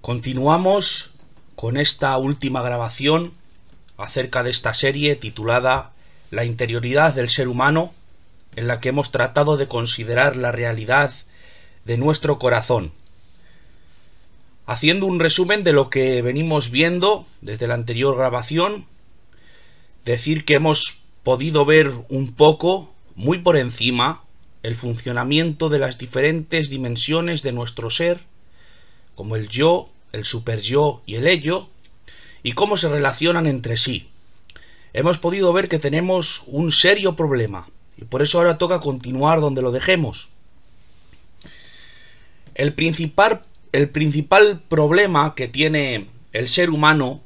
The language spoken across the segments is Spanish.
Continuamos con esta última grabación acerca de esta serie titulada La interioridad del ser humano, en la que hemos tratado de considerar la realidad de nuestro corazón. Haciendo un resumen de lo que venimos viendo desde la anterior grabación, decir que hemos podido ver un poco, muy por encima, el funcionamiento de las diferentes dimensiones de nuestro ser, como el yo, el superyo y el ello, y cómo se relacionan entre sí. Hemos podido ver que tenemos un serio problema, y por eso ahora toca continuar donde lo dejemos. El principal problema que tiene el ser humano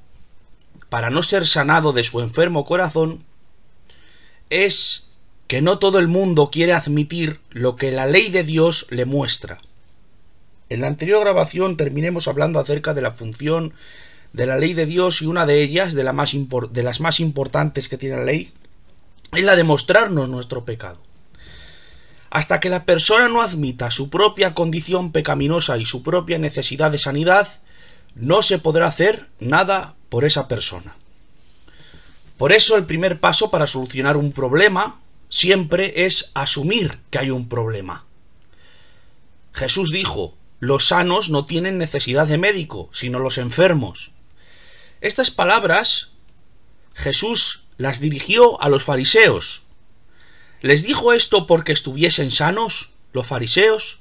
para no ser sanado de su enfermo corazón es que no todo el mundo quiere admitir lo que la ley de Dios le muestra. En la anterior grabación terminemos hablando acerca de la función de la ley de Dios, y una de ellas, de las más importantes que tiene la ley, es la de mostrarnos nuestro pecado. Hasta que la persona no admita su propia condición pecaminosa y su propia necesidad de sanidad, no se podrá hacer nada por esa persona. Por eso el primer paso para solucionar un problema siempre es asumir que hay un problema. Jesús dijo: los sanos no tienen necesidad de médico, sino los enfermos. Estas palabras Jesús las dirigió a los fariseos. ¿Les dijo esto porque estuviesen sanos los fariseos?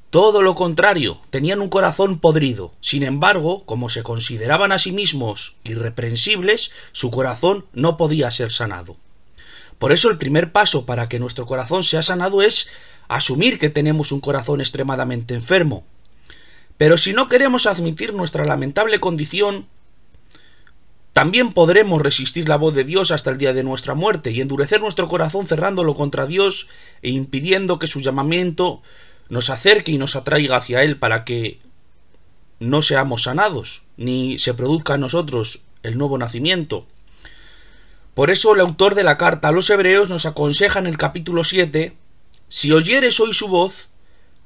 Todo lo contrario, tenían un corazón podrido. Sin embargo, como se consideraban a sí mismos irreprensibles, su corazón no podía ser sanado. Por eso el primer paso para que nuestro corazón sea sanado es asumir que tenemos un corazón extremadamente enfermo. Pero si no queremos admitir nuestra lamentable condición, también podremos resistir la voz de Dios hasta el día de nuestra muerte y endurecer nuestro corazón cerrándolo contra Dios e impidiendo que su llamamiento nos acerque y nos atraiga hacia Él, para que no seamos sanados, ni se produzca en nosotros el nuevo nacimiento. Por eso el autor de la carta a los Hebreos nos aconseja en el capítulo 7: si oyereis hoy su voz,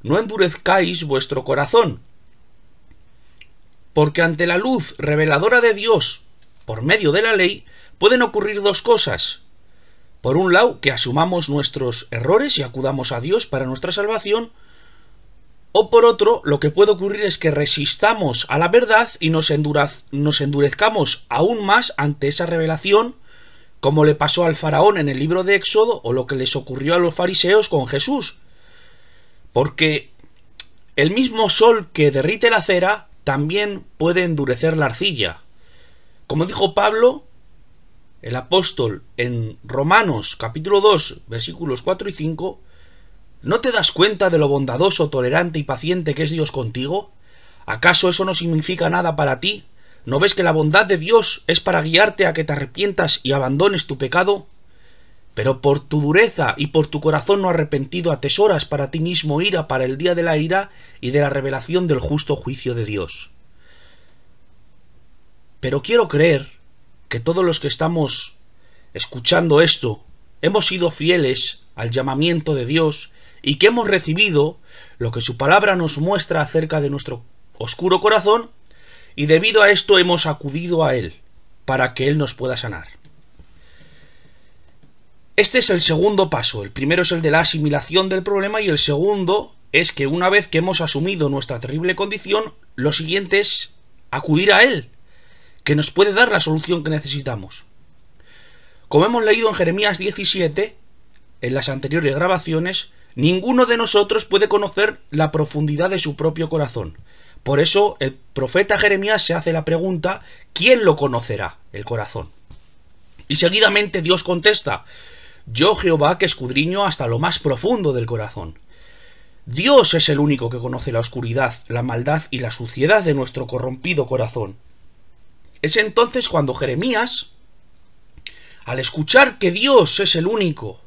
no endurezcáis vuestro corazón, porque ante la luz reveladora de Dios, por medio de la ley, pueden ocurrir dos cosas. Por un lado, que asumamos nuestros errores y acudamos a Dios para nuestra salvación, o por otro, lo que puede ocurrir es que resistamos a la verdad y nos endurezcamos aún más ante esa revelación, como le pasó al faraón en el libro de Éxodo, o lo que les ocurrió a los fariseos con Jesús. Porque el mismo sol que derrite la cera también puede endurecer la arcilla. Como dijo Pablo, el apóstol, en Romanos capítulo 2, versículos 4 y 5, ¿no te das cuenta de lo bondadoso, tolerante y paciente que es Dios contigo? ¿Acaso eso no significa nada para ti? ¿No ves que la bondad de Dios es para guiarte a que te arrepientas y abandones tu pecado? Pero por tu dureza y por tu corazón no arrepentido atesoras para ti mismo ira para el día de la ira y de la revelación del justo juicio de Dios. Pero quiero creer que todos los que estamos escuchando esto hemos sido fieles al llamamiento de Dios y que hemos recibido lo que su palabra nos muestra acerca de nuestro oscuro corazón, y debido a esto hemos acudido a Él para que Él nos pueda sanar. Este es el segundo paso. El primero es el de la asimilación del problema, y el segundo es que una vez que hemos asumido nuestra terrible condición, lo siguiente es acudir a Él, que nos puede dar la solución que necesitamos. Como hemos leído en Jeremías 17, en las anteriores grabaciones, ninguno de nosotros puede conocer la profundidad de su propio corazón. Por eso el profeta Jeremías se hace la pregunta: ¿quién lo conocerá, el corazón? Y seguidamente Dios contesta: yo, Jehová, que escudriño hasta lo más profundo del corazón. Dios es el único que conoce la oscuridad, la maldad y la suciedad de nuestro corrompido corazón. Es entonces cuando Jeremías, al escuchar que Dios es el único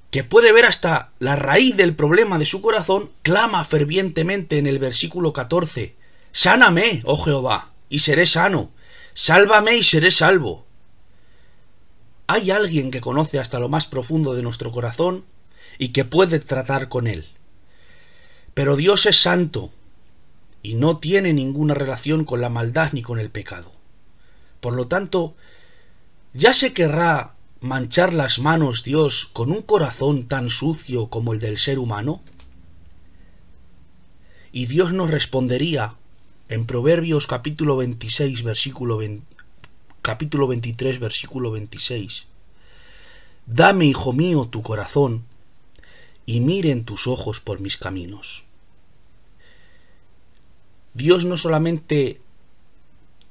que puede ver hasta la raíz del problema de su corazón, clama fervientemente en el versículo 14: sáname, oh Jehová, y seré sano, sálvame y seré salvo. Hay alguien que conoce hasta lo más profundo de nuestro corazón y que puede tratar con él. Pero Dios es santo, y no tiene ninguna relación con la maldad ni con el pecado. Por lo tanto, ¿ya se querrá manchar las manos Dios con un corazón tan sucio como el del ser humano? Y Dios nos respondería en Proverbios capítulo 26, capítulo 23, versículo 26. Dame, hijo mío, tu corazón, y miren tus ojos por mis caminos. Dios no solamente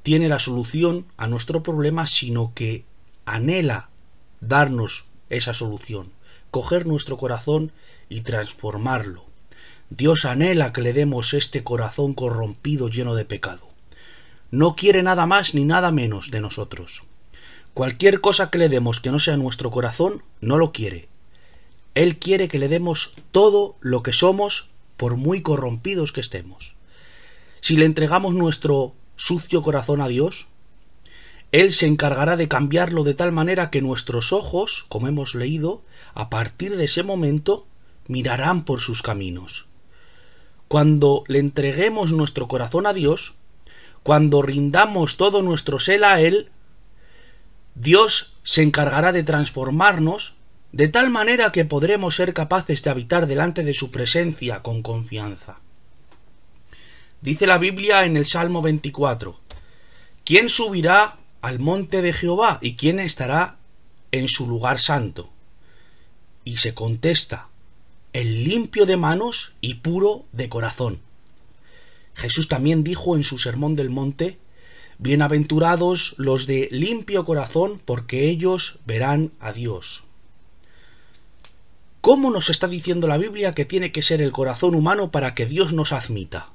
tiene la solución a nuestro problema, sino que anhela darnos esa solución, coger nuestro corazón y transformarlo. Dios anhela que le demos este corazón corrompido lleno de pecado. No quiere nada más ni nada menos de nosotros. Cualquier cosa que le demos que no sea nuestro corazón, no lo quiere. Él quiere que le demos todo lo que somos, por muy corrompidos que estemos. Si le entregamos nuestro sucio corazón a Dios, Él se encargará de cambiarlo de tal manera que nuestros ojos, como hemos leído, a partir de ese momento, mirarán por sus caminos. Cuando le entreguemos nuestro corazón a Dios, cuando rindamos todo nuestro ser a Él, Dios se encargará de transformarnos de tal manera que podremos ser capaces de habitar delante de su presencia con confianza. Dice la Biblia en el Salmo 24, ¿quién subirá al monte de Jehová y quién estará en su lugar santo? Y se contesta, el limpio de manos y puro de corazón. Jesús también dijo en su Sermón del Monte, bienaventurados los de limpio corazón, porque ellos verán a Dios. ¿Cómo nos está diciendo la Biblia que tiene que ser el corazón humano para que Dios nos admita?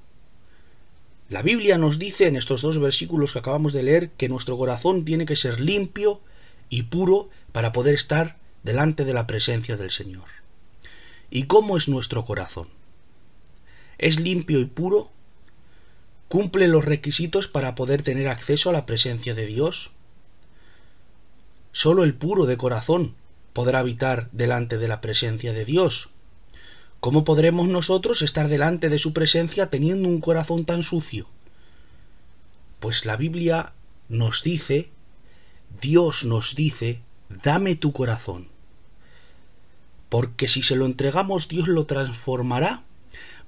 La Biblia nos dice en estos dos versículos que acabamos de leer que nuestro corazón tiene que ser limpio y puro para poder estar delante de la presencia del Señor. ¿Y cómo es nuestro corazón? ¿Es limpio y puro? ¿Cumple los requisitos para poder tener acceso a la presencia de Dios? Solo el puro de corazón podrá habitar delante de la presencia de Dios. ¿Cómo podremos nosotros estar delante de su presencia teniendo un corazón tan sucio? Pues la Biblia nos dice, Dios nos dice, dame tu corazón. Porque si se lo entregamos, Dios lo transformará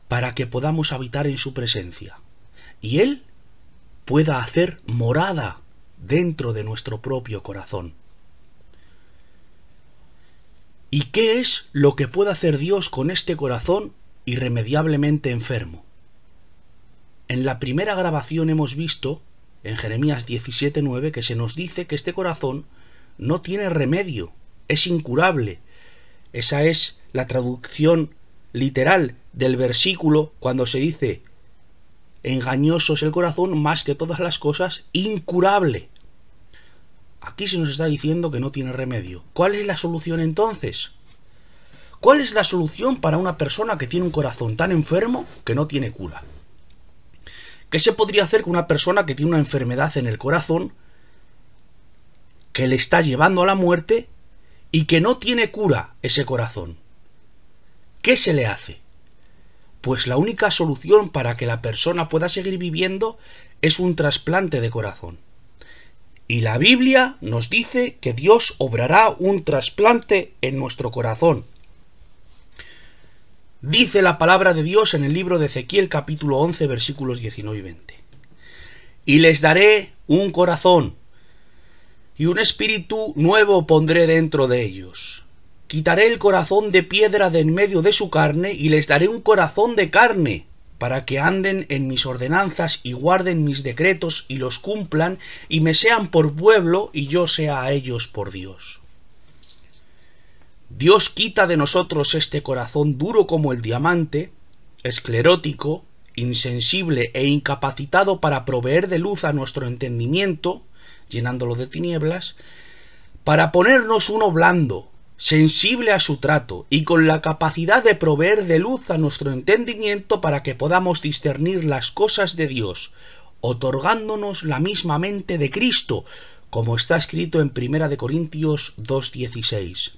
para que podamos habitar en su presencia. Y Él pueda hacer morada dentro de nuestro propio corazón. ¿Y qué es lo que puede hacer Dios con este corazón irremediablemente enfermo? En la primera grabación hemos visto, en Jeremías 17:9, que se nos dice que este corazón no tiene remedio, es incurable. Esa es la traducción literal del versículo cuando se dice engañoso es el corazón más que todas las cosas, incurable. Aquí se nos está diciendo que no tiene remedio. ¿Cuál es la solución entonces? ¿Cuál es la solución para una persona que tiene un corazón tan enfermo que no tiene cura? ¿Qué se podría hacer con una persona que tiene una enfermedad en el corazón que le está llevando a la muerte y que no tiene cura ese corazón? ¿Qué se le hace? Pues la única solución para que la persona pueda seguir viviendo es un trasplante de corazón. Y la Biblia nos dice que Dios obrará un trasplante en nuestro corazón. Dice la palabra de Dios en el libro de Ezequiel capítulo 11 versículos 19 y 20. Y les daré un corazón, y un espíritu nuevo pondré dentro de ellos. Quitaré el corazón de piedra de en medio de su carne, y les daré un corazón de carne, para que anden en mis ordenanzas y guarden mis decretos y los cumplan, y me sean por pueblo y yo sea a ellos por Dios. Dios quita de nosotros este corazón duro como el diamante, esclerótico, insensible e incapacitado para proveer de luz a nuestro entendimiento, llenándolo de tinieblas, para ponernos uno blando, sensible a su trato y con la capacidad de proveer de luz a nuestro entendimiento para que podamos discernir las cosas de Dios, otorgándonos la misma mente de Cristo, como está escrito en 1 Corintios 2:16.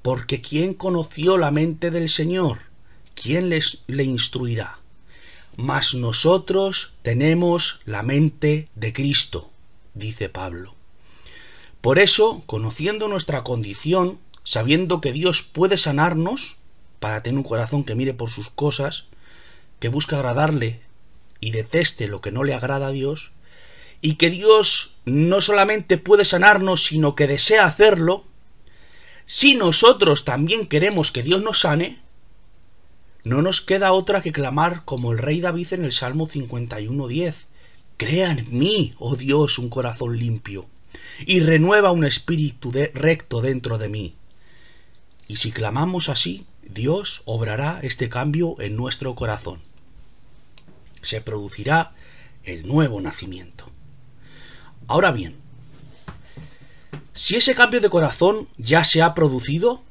Porque ¿quién conoció la mente del Señor? ¿Quién le instruirá? Mas nosotros tenemos la mente de Cristo, dice Pablo. Por eso, conociendo nuestra condición, sabiendo que Dios puede sanarnos, para tener un corazón que mire por sus cosas, que busque agradarle y deteste lo que no le agrada a Dios, y que Dios no solamente puede sanarnos, sino que desea hacerlo, si nosotros también queremos que Dios nos sane, no nos queda otra que clamar como el rey David en el Salmo 51:10. Crea en mí, oh Dios, un corazón limpio, y renueva un espíritu recto dentro de mí. Y si clamamos así, Dios obrará este cambio en nuestro corazón. Se producirá el nuevo nacimiento. Ahora bien, si ese cambio de corazón ya se ha producido,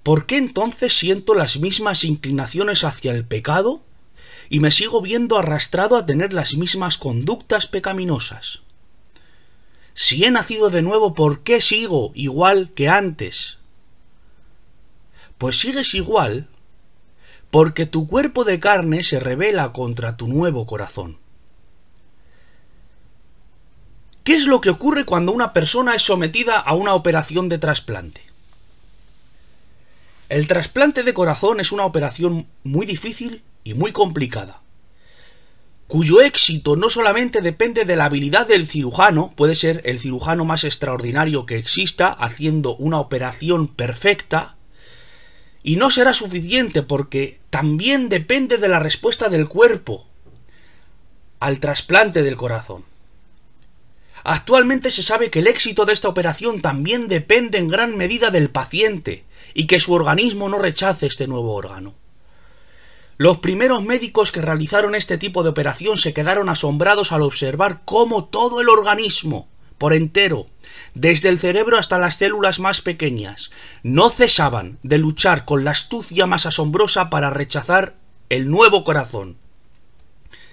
¿por qué entonces siento las mismas inclinaciones hacia el pecado y me sigo viendo arrastrado a tener las mismas conductas pecaminosas? Si he nacido de nuevo, ¿por qué sigo igual que antes? Pues sigues igual porque tu cuerpo de carne se rebela contra tu nuevo corazón. ¿Qué es lo que ocurre cuando una persona es sometida a una operación de trasplante? El trasplante de corazón es una operación muy difícil y muy complicada, cuyo éxito no solamente depende de la habilidad del cirujano, puede ser el cirujano más extraordinario que exista haciendo una operación perfecta, y no será suficiente porque también depende de la respuesta del cuerpo al trasplante del corazón. Actualmente se sabe que el éxito de esta operación también depende en gran medida del paciente y que su organismo no rechace este nuevo órgano. Los primeros médicos que realizaron este tipo de operación se quedaron asombrados al observar cómo todo el organismo, por entero, desde el cerebro hasta las células más pequeñas, no cesaban de luchar con la astucia más asombrosa para rechazar el nuevo corazón,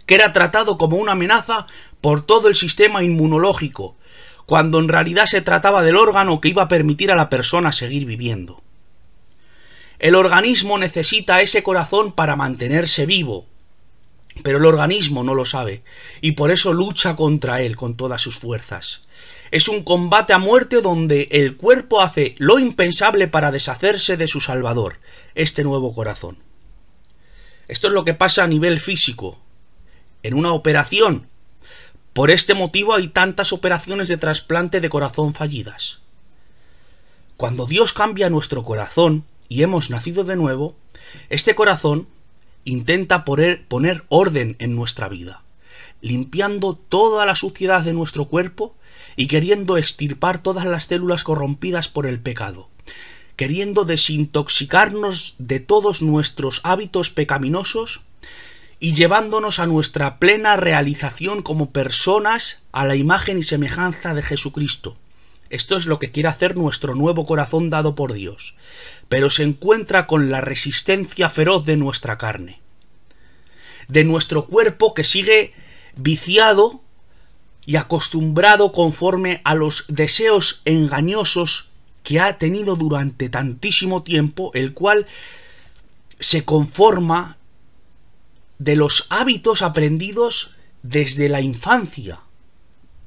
que era tratado como una amenaza por todo el sistema inmunológico, cuando en realidad se trataba del órgano que iba a permitir a la persona seguir viviendo. El organismo necesita ese corazón para mantenerse vivo, pero el organismo no lo sabe, y por eso lucha contra él con todas sus fuerzas. Es un combate a muerte donde el cuerpo hace lo impensable para deshacerse de su salvador, este nuevo corazón. Esto es lo que pasa a nivel físico, en una operación. Por este motivo hay tantas operaciones de trasplante de corazón fallidas. Cuando Dios cambia nuestro corazón y hemos nacido de nuevo, este corazón intenta poner orden en nuestra vida, limpiando toda la suciedad de nuestro cuerpo y queriendo extirpar todas las células corrompidas por el pecado, queriendo desintoxicarnos de todos nuestros hábitos pecaminosos y llevándonos a nuestra plena realización como personas a la imagen y semejanza de Jesucristo. Esto es lo que quiere hacer nuestro nuevo corazón dado por Dios, pero se encuentra con la resistencia feroz de nuestra carne, de nuestro cuerpo que sigue viciado y acostumbrado conforme a los deseos engañosos que ha tenido durante tantísimo tiempo, el cual se conforma de los hábitos aprendidos desde la infancia,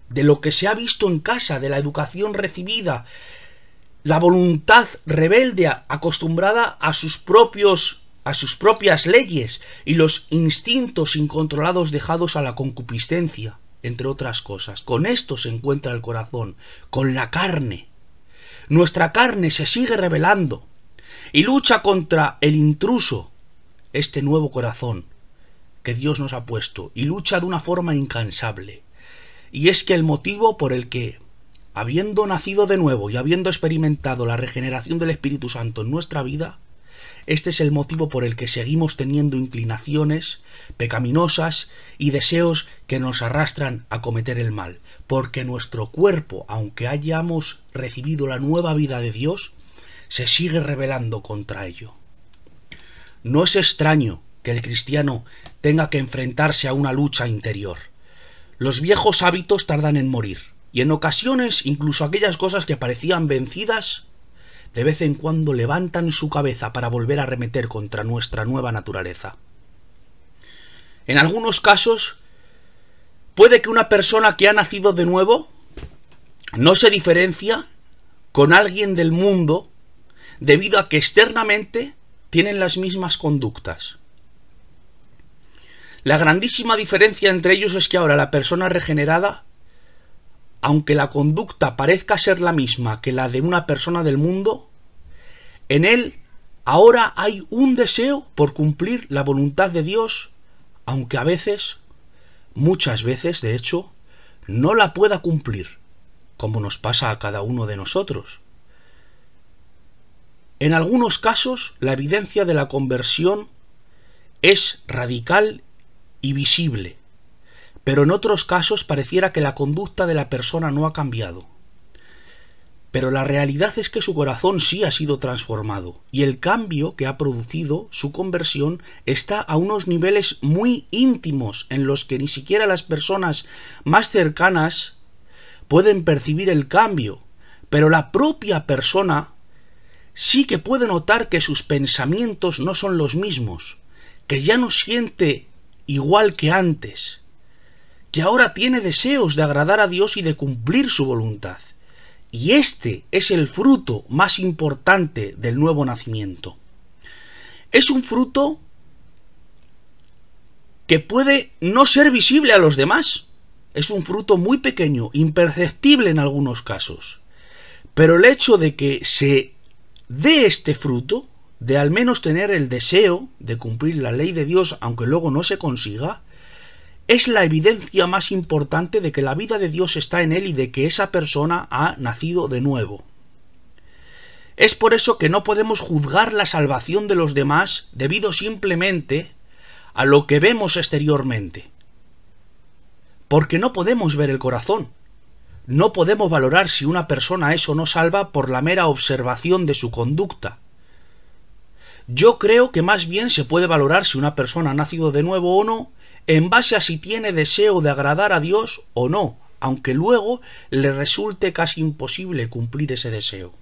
de lo que se ha visto en casa, de la educación recibida, la voluntad rebelde acostumbrada a sus propias leyes y los instintos incontrolados dejados a la concupiscencia, entre otras cosas. Con esto se encuentra el corazón, con la carne. Nuestra carne se sigue rebelando y lucha contra el intruso, este nuevo corazón que Dios nos ha puesto, y lucha de una forma incansable. Y es que el motivo por el que, habiendo nacido de nuevo y habiendo experimentado la regeneración del Espíritu Santo en nuestra vida, este es el motivo por el que seguimos teniendo inclinaciones pecaminosas y deseos que nos arrastran a cometer el mal, porque nuestro cuerpo, aunque hayamos recibido la nueva vida de Dios, se sigue rebelando contra ello. No es extraño que el cristiano tenga que enfrentarse a una lucha interior. Los viejos hábitos tardan en morir, y en ocasiones incluso aquellas cosas que parecían vencidas, de vez en cuando levantan su cabeza para volver a arremeter contra nuestra nueva naturaleza. En algunos casos, puede que una persona que ha nacido de nuevo no se diferencia con alguien del mundo debido a que externamente tienen las mismas conductas. La grandísima diferencia entre ellos es que ahora la persona regenerada, aunque la conducta parezca ser la misma que la de una persona del mundo, en él ahora hay un deseo por cumplir la voluntad de Dios, aunque a veces, muchas veces de hecho, no la pueda cumplir, como nos pasa a cada uno de nosotros. En algunos casos, la evidencia de la conversión es radical y visible, pero en otros casos pareciera que la conducta de la persona no ha cambiado. Pero la realidad es que su corazón sí ha sido transformado, y el cambio que ha producido su conversión está a unos niveles muy íntimos en los que ni siquiera las personas más cercanas pueden percibir el cambio, pero la propia persona sí que puede notar que sus pensamientos no son los mismos, que ya no siente igual que antes, que ahora tiene deseos de agradar a Dios y de cumplir su voluntad. Y este es el fruto más importante del nuevo nacimiento. Es un fruto que puede no ser visible a los demás. Es un fruto muy pequeño, imperceptible en algunos casos. Pero el hecho de que se dé este fruto, de al menos tener el deseo de cumplir la ley de Dios, aunque luego no se consiga, es la evidencia más importante de que la vida de Dios está en él y de que esa persona ha nacido de nuevo. Es por eso que no podemos juzgar la salvación de los demás debido simplemente a lo que vemos exteriormente. Porque no podemos ver el corazón. No podemos valorar si una persona es o no salva por la mera observación de su conducta. Yo creo que más bien se puede valorar si una persona ha nacido de nuevo o no, en base a si tiene deseo de agradar a Dios o no, aunque luego le resulte casi imposible cumplir ese deseo.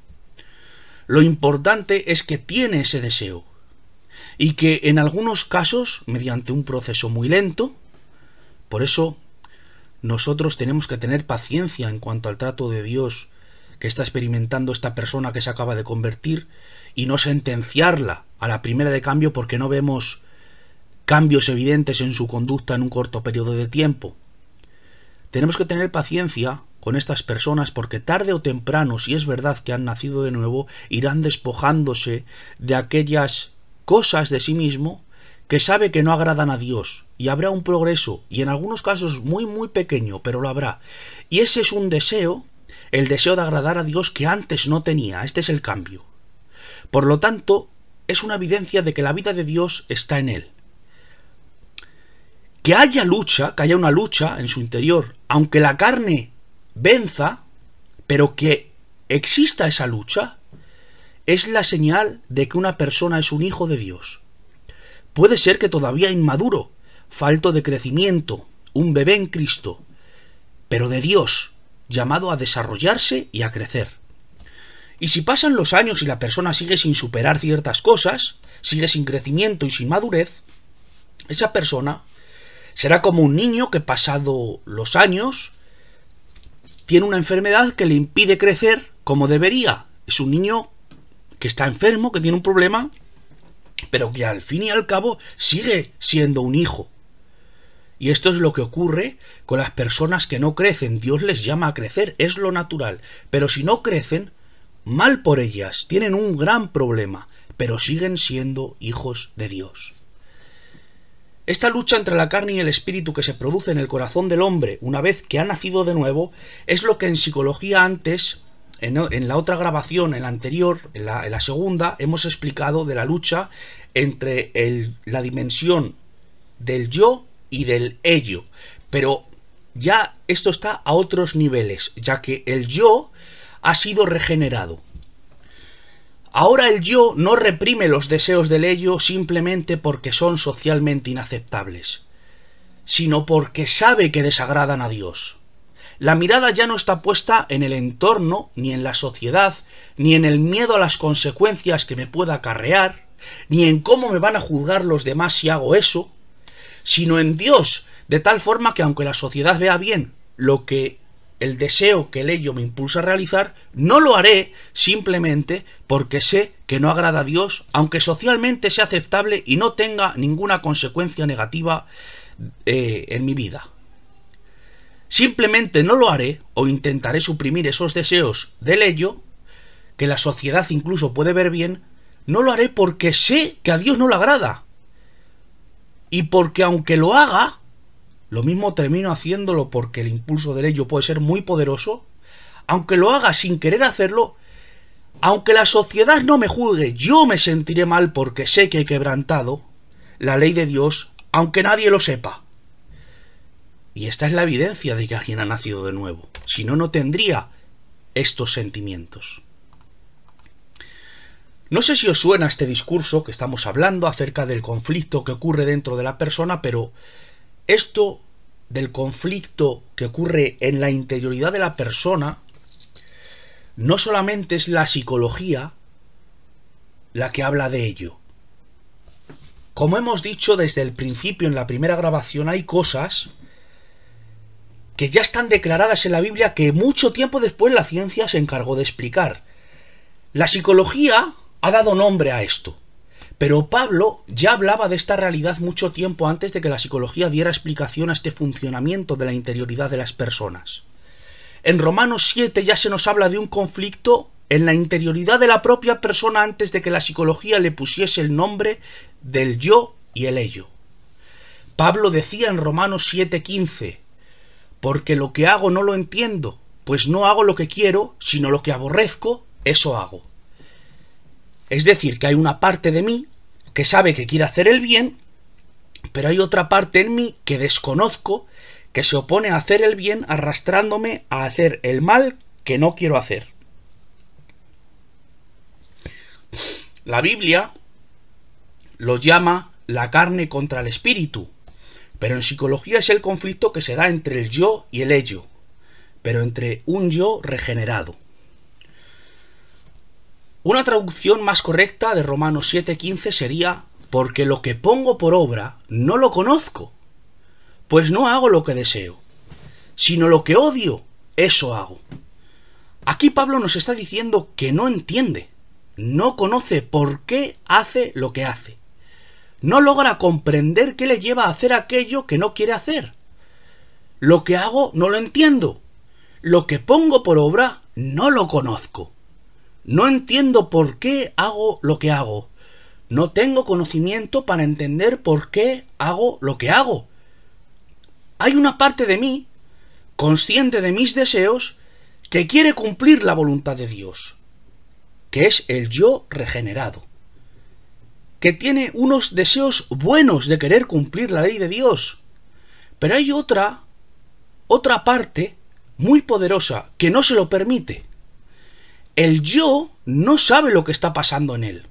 Lo importante es que tiene ese deseo, y que en algunos casos, mediante un proceso muy lento, por eso nosotros tenemos que tener paciencia en cuanto al trato de Dios que está experimentando esta persona que se acaba de convertir, y no sentenciarla a la primera de cambio porque no vemos cambios evidentes en su conducta en un corto periodo de tiempo. Tenemos que tener paciencia con estas personas porque tarde o temprano, si es verdad que han nacido de nuevo, irán despojándose de aquellas cosas de sí mismo que sabe que no agradan a Dios, y habrá un progreso, y en algunos casos muy muy pequeño, pero lo habrá. Y ese es un deseo, el deseo de agradar a Dios que antes no tenía. Este es el cambio. Por lo tanto, es una evidencia de que la vida de Dios está en él. Que haya lucha, que haya una lucha en su interior, aunque la carne venza, pero que exista esa lucha, es la señal de que una persona es un hijo de Dios. Puede ser que todavía inmaduro, falto de crecimiento, un bebé en Cristo, pero de Dios, llamado a desarrollarse y a crecer. Y si pasan los años y la persona sigue sin superar ciertas cosas, sigue sin crecimiento y sin madurez, esa persona será como un niño que, pasado los años, tiene una enfermedad que le impide crecer como debería. Es un niño que está enfermo, que tiene un problema, pero que al fin y al cabo sigue siendo un hijo. Y esto es lo que ocurre con las personas que no crecen. Dios les llama a crecer, es lo natural. Pero si no crecen, mal por ellas, tienen un gran problema, pero siguen siendo hijos de Dios. Esta lucha entre la carne y el espíritu que se produce en el corazón del hombre una vez que ha nacido de nuevo es lo que en psicología antes, en la otra grabación, en la anterior, en la segunda, hemos explicado de la lucha entre la dimensión del yo y del ello. Pero ya esto está a otros niveles, ya que el yo ha sido regenerado. Ahora el yo no reprime los deseos del ello simplemente porque son socialmente inaceptables, sino porque sabe que desagradan a Dios. La mirada ya no está puesta en el entorno, ni en la sociedad, ni en el miedo a las consecuencias que me pueda acarrear, ni en cómo me van a juzgar los demás si hago eso, sino en Dios, de tal forma que aunque la sociedad vea bien lo que el deseo que el ello me impulsa a realizar, no lo haré simplemente porque sé que no agrada a Dios, aunque socialmente sea aceptable y no tenga ninguna consecuencia negativa en mi vida. Simplemente no lo haré o intentaré suprimir esos deseos del ello, que la sociedad incluso puede ver bien, no lo haré porque sé que a Dios no le agrada. Y porque aunque lo haga, lo mismo termino haciéndolo porque el impulso del ello puede ser muy poderoso, aunque lo haga sin querer hacerlo, aunque la sociedad no me juzgue, yo me sentiré mal porque sé que he quebrantado la ley de Dios, aunque nadie lo sepa. Y esta es la evidencia de que alguien ha nacido de nuevo. Si no, no tendría estos sentimientos. No sé si os suena este discurso que estamos hablando acerca del conflicto que ocurre dentro de la persona, pero esto del conflicto que ocurre en la interioridad de la persona no solamente es la psicología la que habla de ello. Como hemos dicho desde el principio en la primera grabación, hay cosas que ya están declaradas en la Biblia que mucho tiempo después la ciencia se encargó de explicar. La psicología ha dado nombre a esto, pero Pablo ya hablaba de esta realidad mucho tiempo antes de que la psicología diera explicación a este funcionamiento de la interioridad de las personas. En Romanos 7 ya se nos habla de un conflicto en la interioridad de la propia persona antes de que la psicología le pusiese el nombre del yo y el ello. Pablo decía en Romanos 7:15, porque lo que hago no lo entiendo, pues no hago lo que quiero, sino lo que aborrezco, eso hago. Es decir, que hay una parte de mí que sabe que quiere hacer el bien, pero hay otra parte en mí que desconozco, que se opone a hacer el bien, arrastrándome a hacer el mal que no quiero hacer. La Biblia lo llama la carne contra el espíritu, pero en psicología es el conflicto que se da entre el yo y el ello, pero entre un yo regenerado. Una traducción más correcta de Romanos 7:15 sería: porque lo que pongo por obra no lo conozco, pues no hago lo que deseo, sino lo que odio, eso hago. Aquí Pablo nos está diciendo que no entiende, no conoce por qué hace lo que hace. No logra comprender qué le lleva a hacer aquello que no quiere hacer. Lo que hago no lo entiendo. Lo que pongo por obra no lo conozco. No entiendo por qué hago lo que hago. No tengo conocimiento para entender por qué hago lo que hago. Hay una parte de mí, consciente de mis deseos, que quiere cumplir la voluntad de Dios, que es el yo regenerado, que tiene unos deseos buenos de querer cumplir la ley de Dios. Pero hay otra parte muy poderosa que no se lo permite. El yo no sabe lo que está pasando en él.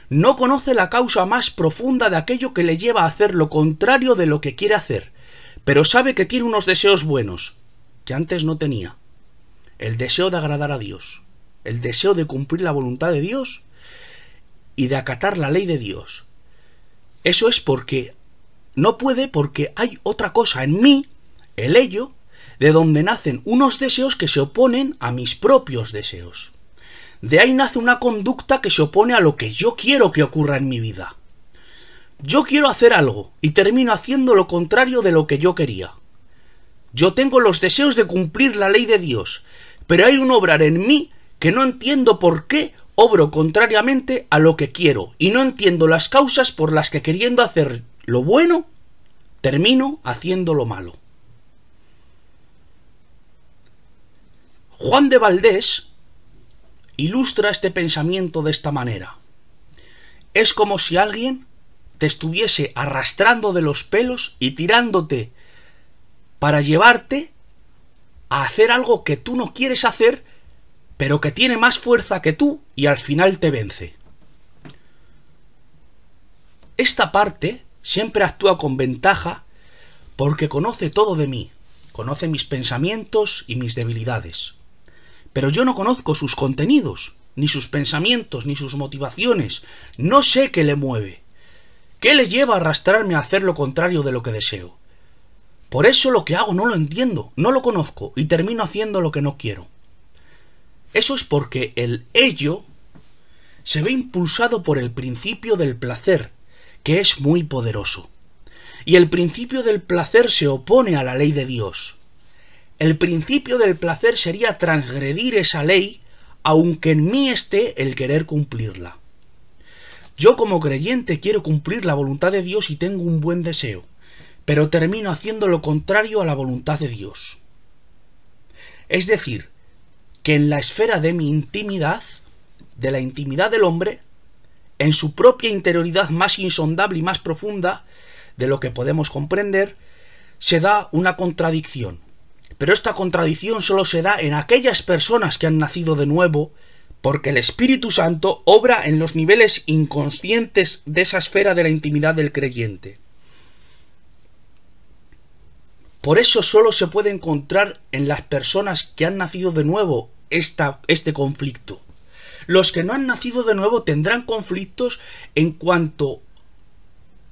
No conoce la causa más profunda de aquello que le lleva a hacer lo contrario de lo que quiere hacer, pero sabe que tiene unos deseos buenos que antes no tenía. El deseo de agradar a Dios, el deseo de cumplir la voluntad de Dios y de acatar la ley de Dios. Eso es porque no puede, porque hay otra cosa en mí, el ello, de donde nacen unos deseos que se oponen a mis propios deseos. De ahí nace una conducta que se opone a lo que yo quiero que ocurra en mi vida. Yo quiero hacer algo y termino haciendo lo contrario de lo que yo quería. Yo tengo los deseos de cumplir la ley de Dios, pero hay un obrar en mí que no entiendo por qué obro contrariamente a lo que quiero y no entiendo las causas por las que, queriendo hacer lo bueno, termino haciendo lo malo. Juan de Valdés ilustra este pensamiento de esta manera. Es como si alguien te estuviese arrastrando de los pelos y tirándote para llevarte a hacer algo que tú no quieres hacer, pero que tiene más fuerza que tú y al final te vence. Esta parte siempre actúa con ventaja porque conoce todo de mí, conoce mis pensamientos y mis debilidades. Pero yo no conozco sus contenidos, ni sus pensamientos, ni sus motivaciones. No sé qué le mueve. ¿Qué le lleva a arrastrarme a hacer lo contrario de lo que deseo? Por eso lo que hago no lo entiendo, no lo conozco y termino haciendo lo que no quiero. Eso es porque el ello se ve impulsado por el principio del placer, que es muy poderoso. Y el principio del placer se opone a la ley de Dios. El principio del placer sería transgredir esa ley, aunque en mí esté el querer cumplirla. Yo como creyente quiero cumplir la voluntad de Dios y tengo un buen deseo, pero termino haciendo lo contrario a la voluntad de Dios. Es decir, que en la esfera de mi intimidad, de la intimidad del hombre, en su propia interioridad más insondable y más profunda de lo que podemos comprender, se da una contradicción. Pero esta contradicción solo se da en aquellas personas que han nacido de nuevo, porque el Espíritu Santo obra en los niveles inconscientes de esa esfera de la intimidad del creyente. Por eso solo se puede encontrar en las personas que han nacido de nuevo este conflicto. Los que no han nacido de nuevo tendrán conflictos en cuanto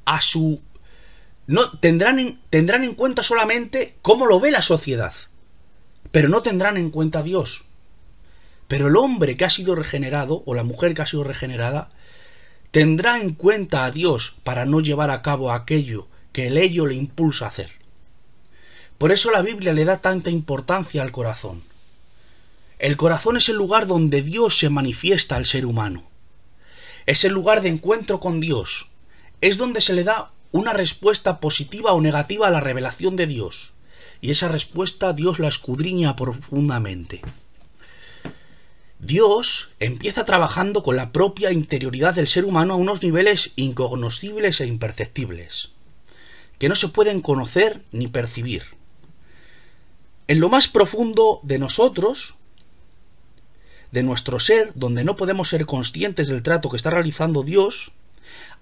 a su... No, tendrán en cuenta solamente cómo lo ve la sociedad, pero no tendrán en cuenta a Dios. Pero el hombre que ha sido regenerado, o la mujer que ha sido regenerada, tendrá en cuenta a Dios para no llevar a cabo aquello que el ello le impulsa a hacer. Por eso la Biblia le da tanta importancia al corazón. El corazón es el lugar donde Dios se manifiesta al ser humano. Es el lugar de encuentro con Dios. Es donde se le da una respuesta positiva o negativa a la revelación de Dios. Y esa respuesta Dios la escudriña profundamente. Dios empieza trabajando con la propia interioridad del ser humano a unos niveles incognoscibles e imperceptibles, que no se pueden conocer ni percibir. En lo más profundo de nosotros, de nuestro ser, donde no podemos ser conscientes del trato que está realizando Dios,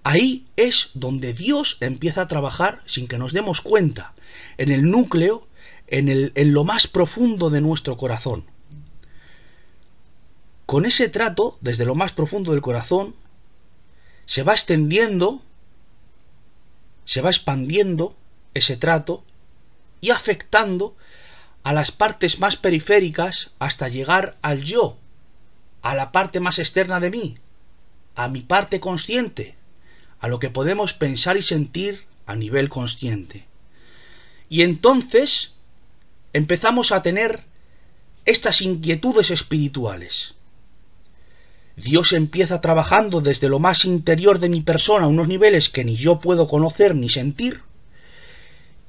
ahí es donde Dios empieza a trabajar sin que nos demos cuenta, en el núcleo, en lo más profundo de nuestro corazón. Con ese trato, desde lo más profundo del corazón, se va extendiendo, se va expandiendo ese trato y afectando a las partes más periféricas hasta llegar al yo, a la parte más externa de mí, a mi parte consciente, a lo que podemos pensar y sentir a nivel consciente. Y entonces empezamos a tener estas inquietudes espirituales. Dios empieza trabajando desde lo más interior de mi persona a unos niveles que ni yo puedo conocer ni sentir,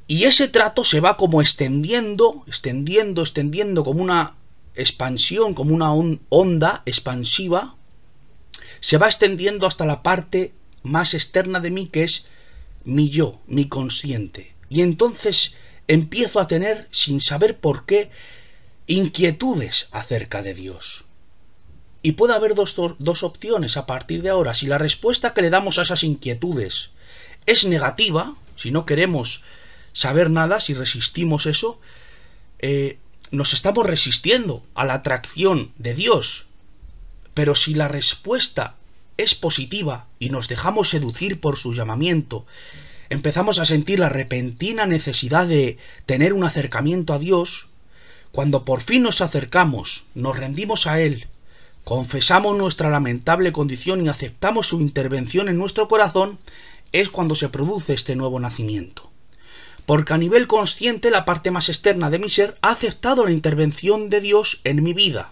y ese trato se va como extendiendo como una expansión, como una onda expansiva, se va extendiendo hasta la parte más externa de mí, que es mi yo, mi consciente. Y entonces empiezo a tener, sin saber por qué, inquietudes acerca de Dios. Y puede haber dos opciones a partir de ahora. Si la respuesta que le damos a esas inquietudes es negativa, si no queremos saber nada, si resistimos eso, nos estamos resistiendo a la atracción de Dios. Pero si la respuesta es positiva y nos dejamos seducir por su llamamiento, empezamos a sentir la repentina necesidad de tener un acercamiento a Dios, cuando por fin nos acercamos, nos rendimos a Él, confesamos nuestra lamentable condición y aceptamos su intervención en nuestro corazón, es cuando se produce este nuevo nacimiento. Porque a nivel consciente la parte más externa de mi ser ha aceptado la intervención de Dios en mi vida.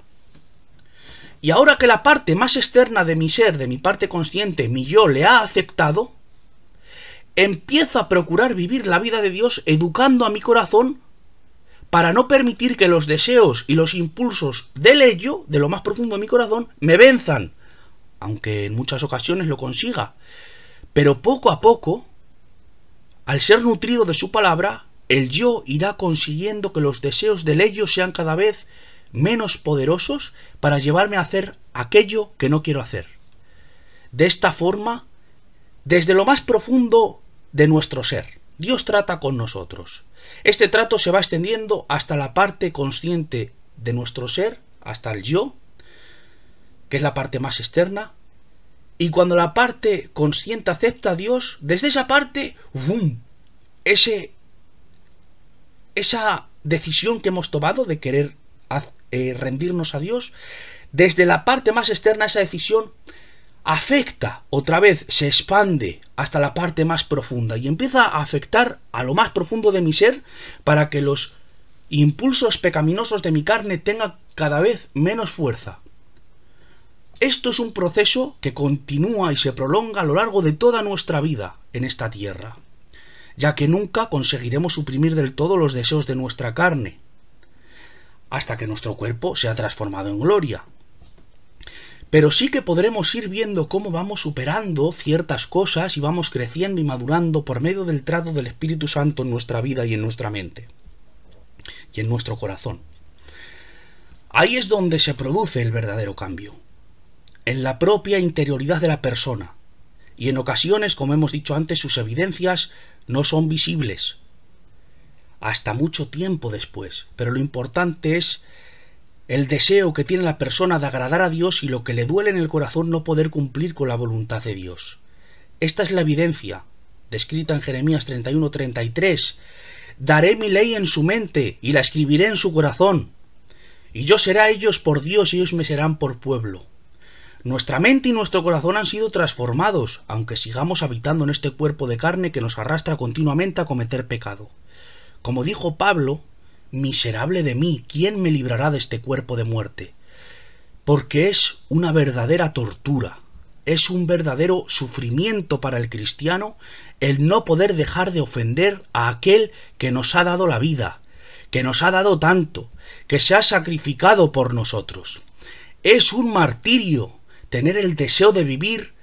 Y ahora que la parte más externa de mi ser, de mi parte consciente, mi yo, le ha aceptado, empiezo a procurar vivir la vida de Dios educando a mi corazón para no permitir que los deseos y los impulsos del ello, de lo más profundo de mi corazón, me venzan, aunque en muchas ocasiones lo consiga. Pero poco a poco, al ser nutrido de su palabra, el yo irá consiguiendo que los deseos del ello sean cada vez menos poderosos para llevarme a hacer aquello que no quiero hacer. De esta forma, desde lo más profundo de nuestro ser, Dios trata con nosotros. Este trato se va extendiendo hasta la parte consciente de nuestro ser, hasta el yo, que es la parte más externa, Y cuando la parte consciente acepta a Dios, desde esa parte, ¡bum!, esa decisión que hemos tomado de querer rendirnos a Dios, desde la parte más externa esa decisión afecta, otra vez se expande hasta la parte más profunda y empieza a afectar a lo más profundo de mi ser para que los impulsos pecaminosos de mi carne tengan cada vez menos fuerza. Esto es un proceso que continúa y se prolonga a lo largo de toda nuestra vida en esta tierra, ya que nunca conseguiremos suprimir del todo los deseos de nuestra carne, hasta que nuestro cuerpo sea transformado en gloria. Pero sí que podremos ir viendo cómo vamos superando ciertas cosas y vamos creciendo y madurando por medio del trato del Espíritu Santo en nuestra vida y en nuestra mente y en nuestro corazón. Ahí es donde se produce el verdadero cambio, en la propia interioridad de la persona, y en ocasiones, como hemos dicho antes, sus evidencias no son visibles hasta mucho tiempo después, pero lo importante es el deseo que tiene la persona de agradar a Dios y lo que le duele en el corazón no poder cumplir con la voluntad de Dios. Esta es la evidencia, descrita en Jeremías 31:33. Daré mi ley en su mente y la escribiré en su corazón, y yo seré a ellos por Dios y ellos me serán por pueblo. Nuestra mente y nuestro corazón han sido transformados, aunque sigamos habitando en este cuerpo de carne que nos arrastra continuamente a cometer pecado. Como dijo Pablo, miserable de mí, ¿quién me librará de este cuerpo de muerte? Porque es una verdadera tortura, es un verdadero sufrimiento para el cristiano el no poder dejar de ofender a aquel que nos ha dado la vida, que nos ha dado tanto, que se ha sacrificado por nosotros. Es un martirio tener el deseo de vivir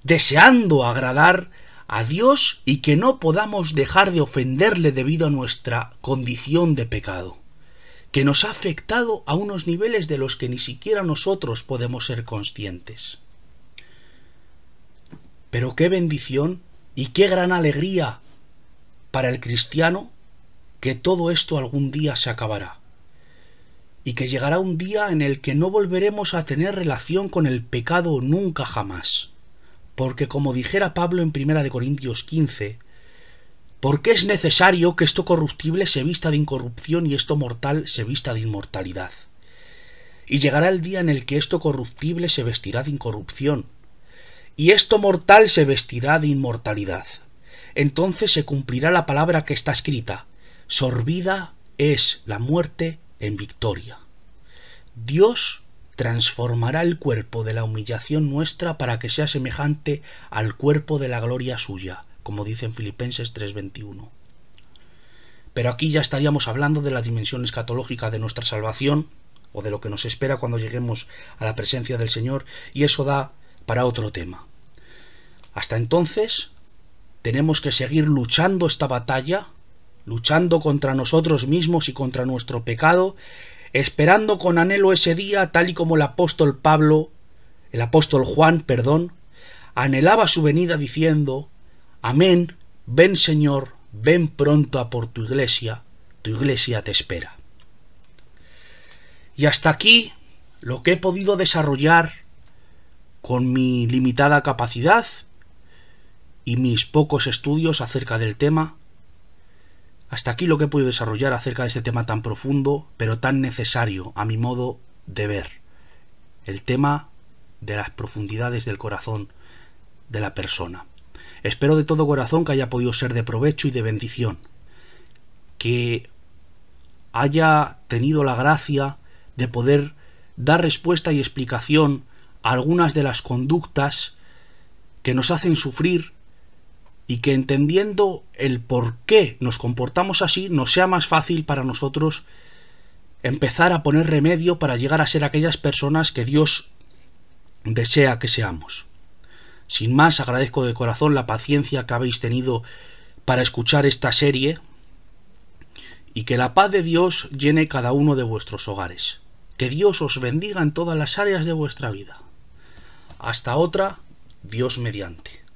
deseando agradar a Dios y que no podamos dejar de ofenderle debido a nuestra condición de pecado, que nos ha afectado a unos niveles de los que ni siquiera nosotros podemos ser conscientes. Pero qué bendición y qué gran alegría para el cristiano que todo esto algún día se acabará, y que llegará un día en el que no volveremos a tener relación con el pecado nunca jamás. Porque como dijera Pablo en 1 Corintios 15, porque es necesario que esto corruptible se vista de incorrupción y esto mortal se vista de inmortalidad. Y llegará el día en el que esto corruptible se vestirá de incorrupción, y esto mortal se vestirá de inmortalidad. Entonces se cumplirá la palabra que está escrita: sorbida es la muerte en victoria. Dios transformará el cuerpo de la humillación nuestra para que sea semejante al cuerpo de la gloria suya, como dice en Filipenses 3:21. Pero aquí ya estaríamos hablando de la dimensión escatológica de nuestra salvación, o de lo que nos espera cuando lleguemos a la presencia del Señor, y eso da para otro tema. Hasta entonces, tenemos que seguir luchando esta batalla, luchando contra nosotros mismos y contra nuestro pecado, esperando con anhelo ese día, tal y como el apóstol Juan, anhelaba su venida diciendo: amén, ven Señor, ven pronto a por tu iglesia te espera. Y hasta aquí lo que he podido desarrollar con mi limitada capacidad y mis pocos estudios acerca del tema. Hasta aquí lo que he podido desarrollar acerca de este tema tan profundo, pero tan necesario a mi modo de ver. El tema de las profundidades del corazón de la persona. Espero de todo corazón que haya podido ser de provecho y de bendición. Que haya tenido la gracia de poder dar respuesta y explicación a algunas de las conductas que nos hacen sufrir, y que entendiendo el por qué nos comportamos así, nos sea más fácil para nosotros empezar a poner remedio para llegar a ser aquellas personas que Dios desea que seamos. Sin más, agradezco de corazón la paciencia que habéis tenido para escuchar esta serie, y que la paz de Dios llene cada uno de vuestros hogares. Que Dios os bendiga en todas las áreas de vuestra vida. Hasta otra, Dios mediante.